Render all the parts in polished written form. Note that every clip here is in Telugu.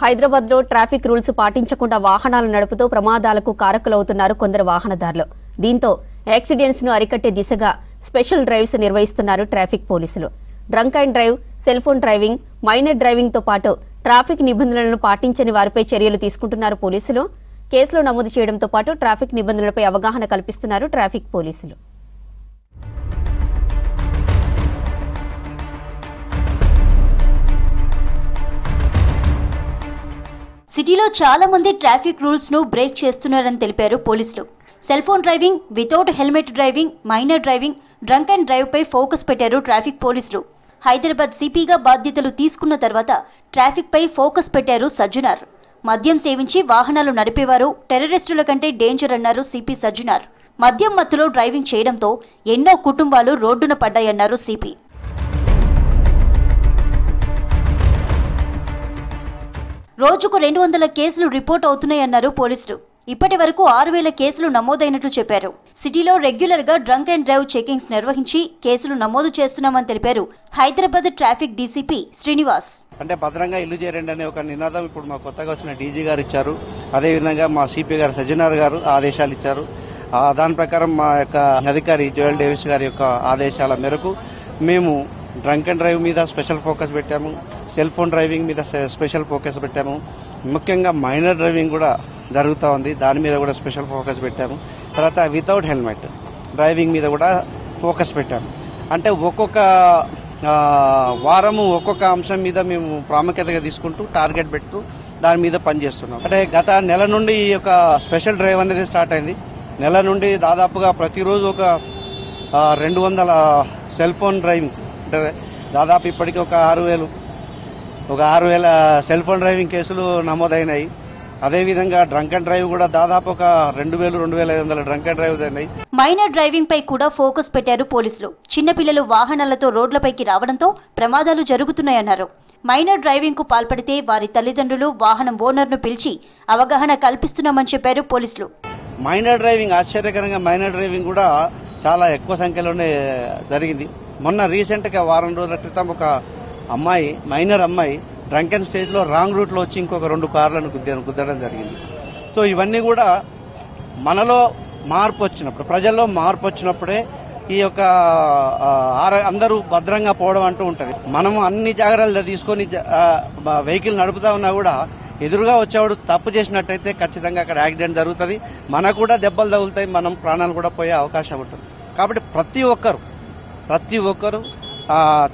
హైదరాబాద్లో ట్రాఫిక్ రూల్స్ పాటించకుండా వాహనాలు నడుపుతూ ప్రమాదాలకు కారకులవుతున్నారు కొందరు వాహనదారులు. దీంతో యాక్సిడెంట్స్ ను అరికట్టే దిశగా స్పెషల్ డ్రైవ్స్ నిర్వహిస్తున్నారు ట్రాఫిక్ పోలీసులు. Drunk and drive, cell phone driving, minor driving తో పాటు ట్రాఫిక్ నిబంధనలను పాటించని వారిపై చర్యలు తీసుకుంటున్నారు పోలీసులు. కేసులు నమోదు చేయడంతో పాటు ట్రాఫిక్ నిబంధనలపై అవగాహన కల్పిస్తున్నారు ట్రాఫిక్ పోలీసులు. సిటీలో చాలా మంది ట్రాఫిక్ రూల్స్ ను బ్రేక్ చేస్తున్నారని తెలిపారు పోలీసులు. Cell phone driving, without helmet driving, minor driving, drunk and drive పై ఫోకస్ పెట్టారు ట్రాఫిక్ పోలీసులు. హైదరాబాద్ సిపిగా బాధ్యతలు తీసుకున్న తర్వాత ట్రాఫిక్ పై ఫోకస్ పెట్టారు సజ్జనార్. మద్యం సేవించి వాహనాలు నడిపేవారు టెర్రరిస్టుల కంటే డేంజర్ అన్నారు సిపి సజ్జనార్. మద్యం మత్తులో డ్రైవింగ్ చేయడంతో ఎన్నో కుటుంబాలు రోడ్డున పడ్డాయన్నారు సిపి. రోజుకు 200 కేసులు రిపోర్ట్ అవుతున్నాయన్నారు పోలీసులు. ఇప్పటి వరకు 6000 కేసులు నమోదైనట్లు చెప్పారు. సిటీలో రెగ్యులర్ గా డ్రంక్ అండ్ డ్రైవ్ చెకింగ్స్ నిర్వహించి కేసులు నమోదు చేస్తున్నామని తెలిపారు హైదరాబాద్ ట్రాఫిక్ డీసీపీ శ్రీనివాస్. అంటే భద్రంగా ఇల్లు చేరండి అనే ఒక నినాదం ఇప్పుడు మా కొత్తగా వచ్చిన డీజీ గారు ఇచ్చారు. అదేవిధంగా మా సిపి గారు సజ్జనార్ గారు ఆదేశాలు ఇచ్చారు. దాని ప్రకారం మా యొక్క అధికారి జోయల్ డేవిస్ గారి యొక్క ఆదేశాల మేరకు మేము డ్రంక్ అండ్ డ్రైవ్ మీద స్పెషల్ ఫోకస్ పెట్టాము, సెల్ ఫోన్ డ్రైవింగ్ మీద స్పెషల్ ఫోకస్ పెట్టాము, ముఖ్యంగా మైనర్ డ్రైవింగ్ కూడా జరుగుతూ ఉంది, దాని మీద కూడా స్పెషల్ ఫోకస్ పెట్టాము. తర్వాత వితౌట్ హెల్మెట్ డ్రైవింగ్ మీద కూడా ఫోకస్ పెట్టాము. అంటే ఒక్కొక్క వారము ఒక్కొక్క అంశం మీద మేము ప్రాముఖ్యతగా తీసుకుంటూ టార్గెట్ పెడుతూ దాని మీద పనిచేస్తున్నాం. అంటే గత నెల నుండి ఈ యొక్క స్పెషల్ డ్రైవ్ అనేది స్టార్ట్ అయింది. నెల నుండి దాదాపుగా ప్రతిరోజు ఒక 200 సెల్ ఫోన్ డ్రైవింగ్, అంటే దాదాపు ఇప్పటికీ ఒక 6000 సెల్ ఫోన్ డ్రైవింగ్ కేసులు నమోదైనాయి. అదేవిధంగా డ్రంక్ అండ్ డ్రైవ్ కూడా దాదాపు ఒక 2000-2500 డ్రంక్ అండ్ డ్రైవ్ అయినాయి. మైనర్ డ్రైవింగ్ పై కూడా ఫోకస్ పెట్టారు పోలీసులు. చిన్నపిల్లలు వాహనాలతో రోడ్లపైకి రావడంతో ప్రమాదాలు జరుగుతున్నాయన్నారు. మైనర్ డ్రైవింగ్ కు పాల్పడితే వారి తల్లిదండ్రులు వాహనం ఓనర్ ను పిలిచి అవగాహన కల్పిస్తున్నామని చెప్పారు పోలీసులు. మైనర్ డ్రైవింగ్ ఆశ్చర్యకరంగా మైనర్ డ్రైవింగ్ కూడా చాలా ఎక్కువ సంఖ్యలోనే జరిగింది. మొన్న రీసెంట్ గా వారం రోజుల క్రితం ఒక అమ్మాయి, మైనర్ అమ్మాయి డ్రంక్ అండ్ స్టేజ్ లో రాంగ్ రూట్ లో వచ్చి ఇంకొక 2 కార్లను గుద్దడం జరిగింది. సో ఇవన్నీ కూడా మనలో మార్పు వచ్చినప్పుడు, ప్రజల్లో మార్పు వచ్చినప్పుడే ఈ యొక్క అందరూ భద్రంగా పోవడం అంటూ ఉంటది. మనము అన్ని జాగ్రత్తలు తీసుకొని వెహికల్ నడుపుతా ఉన్నా కూడా ఎదురుగా వచ్చేవాడు తప్పు చేసినట్టయితే ఖచ్చితంగా అక్కడ యాక్సిడెంట్ జరుగుతుంది, మనకు కూడా దెబ్బలు తగులుతాయి, మనం ప్రాణాలు కూడా పోయే అవకాశం ఉంటుంది. కాబట్టి ప్రతి ఒక్కరు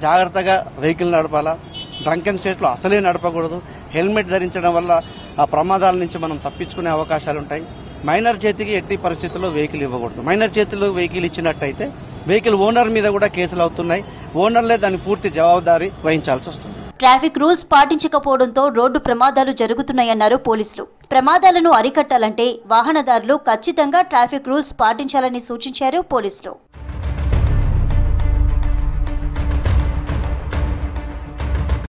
జాగ్రత్తగా వెహికల్ నడపాలా. డ్రంక్ అండ్ స్టేజ్ లో అసలే నడపకూడదు. హెల్మెట్ ధరించడం వల్ల ఆ ప్రమాదాల నుంచి మనం తప్పించుకునే అవకాశాలు ఉంటాయి. మైనర్ చేతికి ఎట్టి పరిస్థితుల్లో వెహికల్ ఇవ్వకూడదు. మైనర్ చేతిలో వెహికల్ ఇచ్చినట్టయితే వెహికల్ ఓనర్ మీద కూడా కేసులు అవుతున్నాయి. ఓనర్లే దాని పూర్తి జవాబుదారీ వహించాల్సి వస్తుంది. ట్రాఫిక్ రూల్స్ పాటించకపోవడంతో రోడ్డు ప్రమాదాలు జరుగుతున్నాయన్నారు పోలీసులు. ప్రమాదాలను అరికట్టాలంటే వాహనదారులు ఖచ్చితంగా ట్రాఫిక్ రూల్స్ పాటించాలని సూచించారు పోలీసులు.